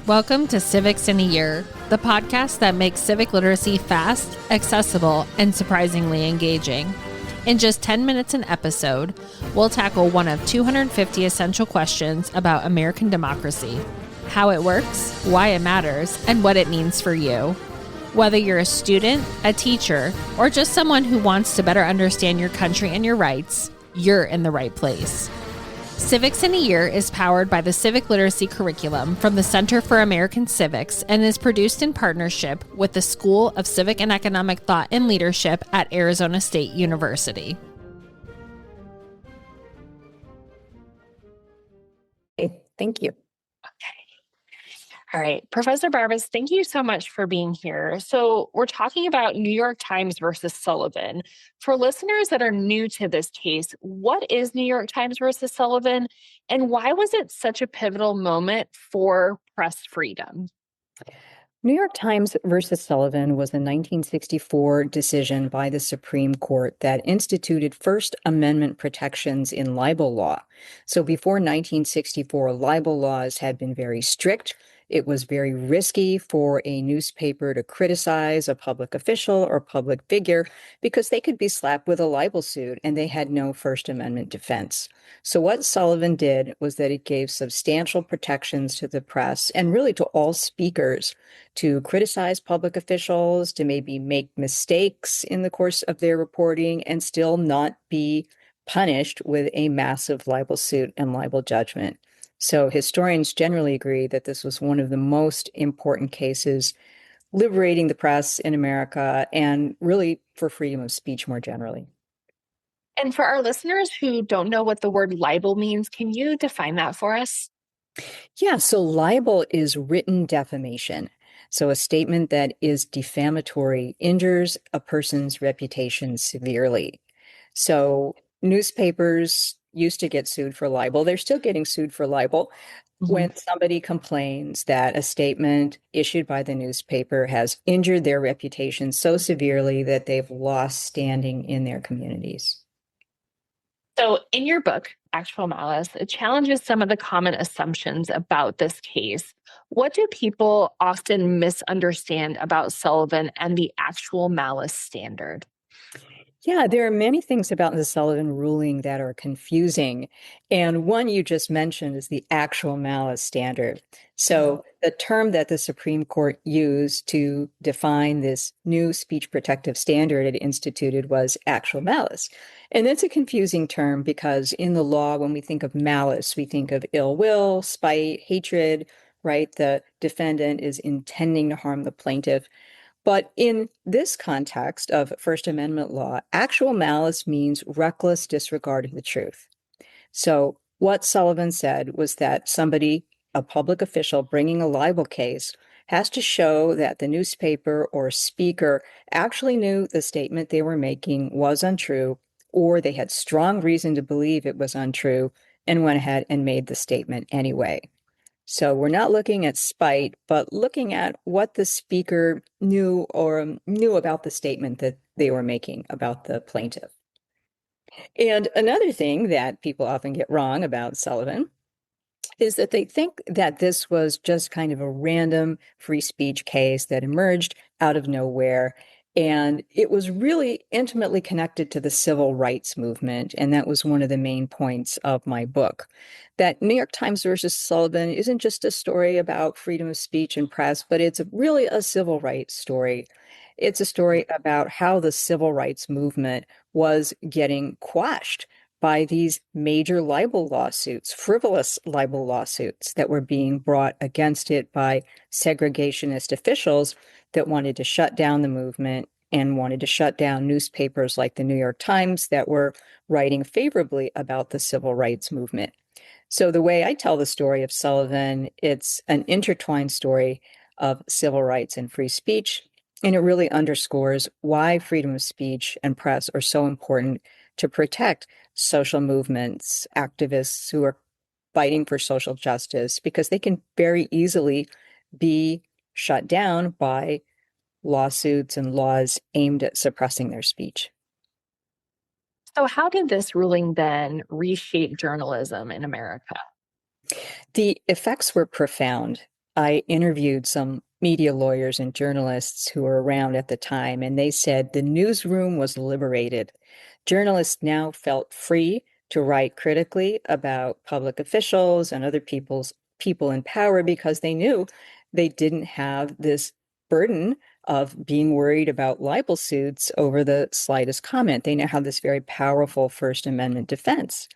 Welcome to Civics in a Year, the podcast that makes civic literacy fast, accessible, and surprisingly engaging. In just 10 minutes an episode, we'll tackle one of 250 essential questions about American democracy, how it works, why it matters, and what it means for you. Whether you're a student, a teacher, or just someone who wants to better understand your country and your rights, you're in the right place. Civics in a Year is powered by the Civic Literacy Curriculum from the Center for American Civics and is produced in partnership with the School of Civic and Economic Thought and Leadership at Arizona State University. Thank you. All right. Professor Barbas, thank you so much for being here. So we're talking about New York Times versus Sullivan. For listeners that are new to this case, what is New York Times versus Sullivan, and why was it such a pivotal moment for press freedom? New York Times versus Sullivan was a 1964 decision by the Supreme Court that instituted First Amendment protections in libel law. So before 1964, libel laws had been very strict. It was very risky for a newspaper to criticize a public official or public figure because they could be slapped with a libel suit and they had no First Amendment defense. So what Sullivan did was that it gave substantial protections to the press and really to all speakers to criticize public officials, to maybe make mistakes in the course of their reporting and still not be punished with a massive libel suit and libel judgment. So historians generally agree that this was one of the most important cases liberating the press in America and really for freedom of speech more generally. And for our listeners who don't know what the word libel means, can you define that for us? Yeah, so libel is written defamation. So a statement that is defamatory injures a person's reputation severely. So newspapers used to get sued for libel. They're still getting sued for libel when somebody complains that a statement issued by the newspaper has injured their reputation so severely that they've lost standing in their communities. So in your book, Actual Malice, it challenges some of the common assumptions about this case. What do people often misunderstand about Sullivan and the actual malice standard? Yeah, there are many things about the Sullivan ruling that are confusing. And one you just mentioned is the actual malice standard. So the term that the Supreme Court used to define this new speech protective standard it instituted was actual malice. And that's a confusing term because in the law, when we think of malice, we think of ill will, spite, hatred, right? The defendant is intending to harm the plaintiff. But in this context of First Amendment law, actual malice means reckless disregard of the truth. So what Sullivan said was that somebody, a public official bringing a libel case, has to show that the newspaper or speaker actually knew the statement they were making was untrue, or they had strong reason to believe it was untrue and went ahead and made the statement anyway. So we're not looking at spite, but looking at what the speaker knew or knew about the statement that they were making about the plaintiff. And another thing that people often get wrong about Sullivan is that they think that this was just kind of a random free speech case that emerged out of nowhere. And it was really intimately connected to the civil rights movement. And that was one of the main points of my book. That New York Times versus Sullivan isn't just a story about freedom of speech and press, but it's really a civil rights story. It's a story about how the civil rights movement was getting quashed by these major libel lawsuits, frivolous libel lawsuits that were being brought against it by segregationist officials that wanted to shut down the movement and wanted to shut down newspapers like the New York Times that were writing favorably about the civil rights movement. So the way I tell the story of Sullivan, it's an intertwined story of civil rights and free speech, and it really underscores why freedom of speech and press are so important to protect social movements, activists who are fighting for social justice, because they can very easily be shut down by lawsuits and laws aimed at suppressing their speech. So how did this ruling then reshape journalism in America? The effects were profound. I interviewed some media lawyers and journalists who were around at the time, and they said the newsroom was liberated. Journalists now felt free to write critically about public officials and other people in power because they knew they didn't have this burden of being worried about libel suits over the slightest comment. They now have this very powerful First Amendment defense.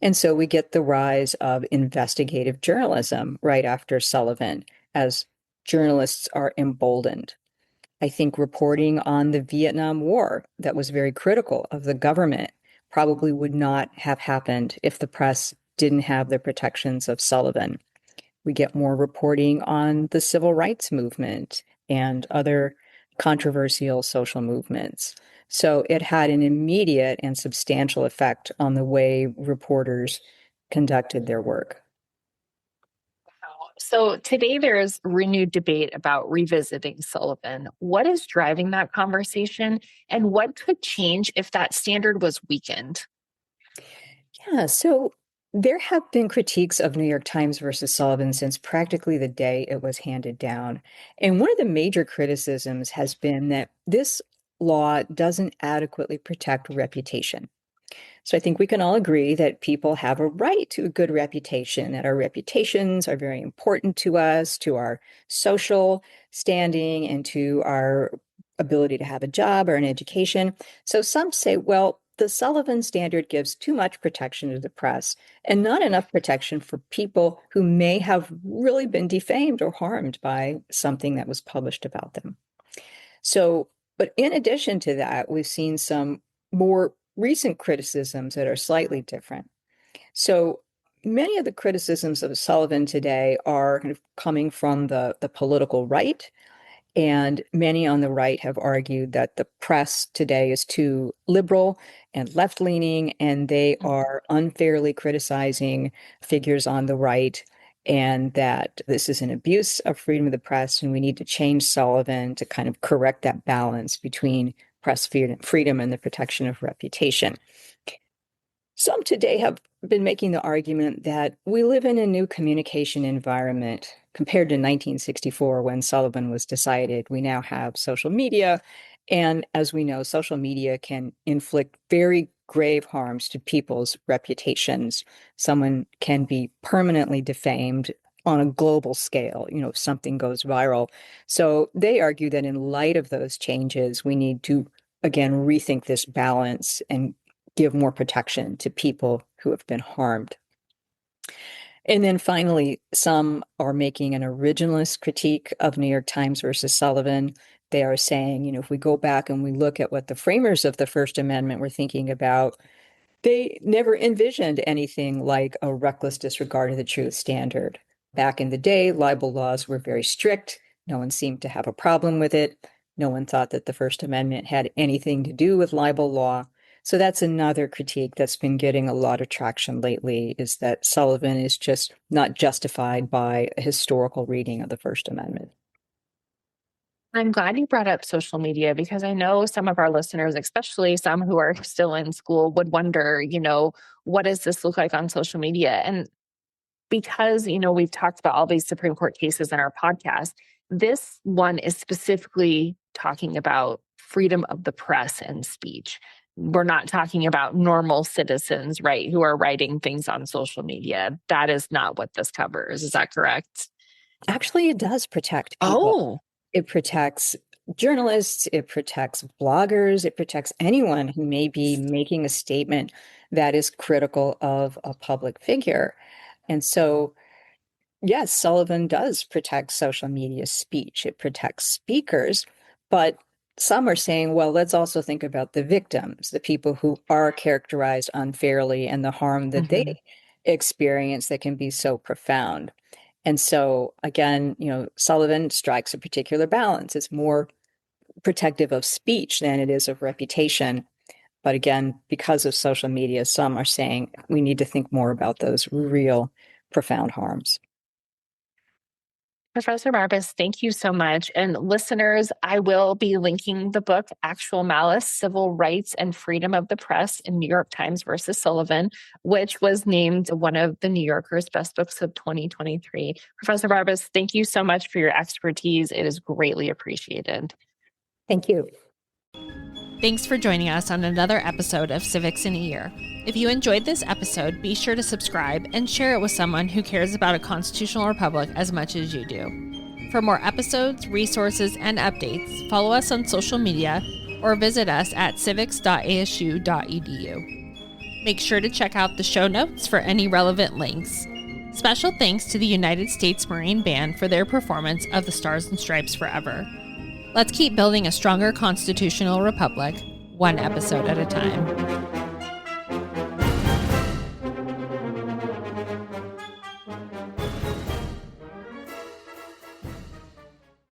And so we get the rise of investigative journalism right after Sullivan as journalists are emboldened. I think reporting on the Vietnam War that was very critical of the government probably would not have happened if the press didn't have the protections of Sullivan. We get more reporting on the civil rights movement and other controversial social movements. So it had an immediate and substantial effect on the way reporters conducted their work. So today there is renewed debate about revisiting Sullivan. What is driving that conversation, and what could change if that standard was weakened? Yeah, so there have been critiques of New York Times versus Sullivan since practically the day it was handed down. And one of the major criticisms has been that this law doesn't adequately protect reputation. So I think we can all agree that people have a right to a good reputation, that our reputations are very important to us, to our social standing, and to our ability to have a job or an education. So some say, well, the Sullivan Standard gives too much protection to the press and not enough protection for people who may have really been defamed or harmed by something that was published about them. So, but in addition to that, we've seen some more recent criticisms that are slightly different. So many of the criticisms of Sullivan today are kind of coming from the political right. And many on the right have argued that the press today is too liberal and left leaning, and they are unfairly criticizing figures on the right, and that this is an abuse of freedom of the press. And we need to change Sullivan to kind of correct that balance between press freedom and the protection of reputation. Some today have been making the argument that we live in a new communication environment compared to 1964 when Sullivan was decided. We now have social media. And as we know, social media can inflict very grave harms to people's reputations. Someone can be permanently defamed on a global scale, if something goes viral. So they argue that in light of those changes, we need to, again, rethink this balance and give more protection to people who have been harmed. And then finally, some are making an originalist critique of New York Times versus Sullivan. They are saying, if we go back and we look at what the framers of the First Amendment were thinking about, they never envisioned anything like a reckless disregard of the truth standard. Back in the day, libel laws were very strict. No one seemed to have a problem with it. No one thought that the First Amendment had anything to do with libel law. So that's another critique that's been getting a lot of traction lately, is that Sullivan is just not justified by a historical reading of the First Amendment. I'm glad you brought up social media because I know some of our listeners, especially some who are still in school, would wonder, what does this look like on social media? And because, we've talked about all these Supreme Court cases in our podcast, this one is specifically talking about freedom of the press and speech. We're not talking about normal citizens, right, who are writing things on social media. That is not what this covers. Is that correct? Actually, it does protect people. Oh, It protects journalists, it protects bloggers, it protects anyone who may be making a statement that is critical of a public figure. And so, yes, Sullivan does protect social media speech. It protects speakers, but some are saying, well, let's also think about the victims, the people who are characterized unfairly and the harm that they experience that can be so profound. And so, again, Sullivan strikes a particular balance. It's more protective of speech than it is of reputation. But again, because of social media, some are saying we need to think more about those real profound harms. Professor Barbas, thank you so much. And listeners, I will be linking the book, Actual Malice, Civil Rights and Freedom of the Press in New York Times versus Sullivan, which was named one of the New Yorker's best books of 2023. Professor Barbas, thank you so much for your expertise. It is greatly appreciated. Thank you. Thanks for joining us on another episode of Civics in a Year. If you enjoyed this episode, be sure to subscribe and share it with someone who cares about a constitutional republic as much as you do. For more episodes, resources, and updates, follow us on social media or visit us at civics.asu.edu. Make sure to check out the show notes for any relevant links. Special thanks to the United States Marine Band for their performance of the Stars and Stripes Forever. Let's keep building a stronger constitutional republic, one episode at a time.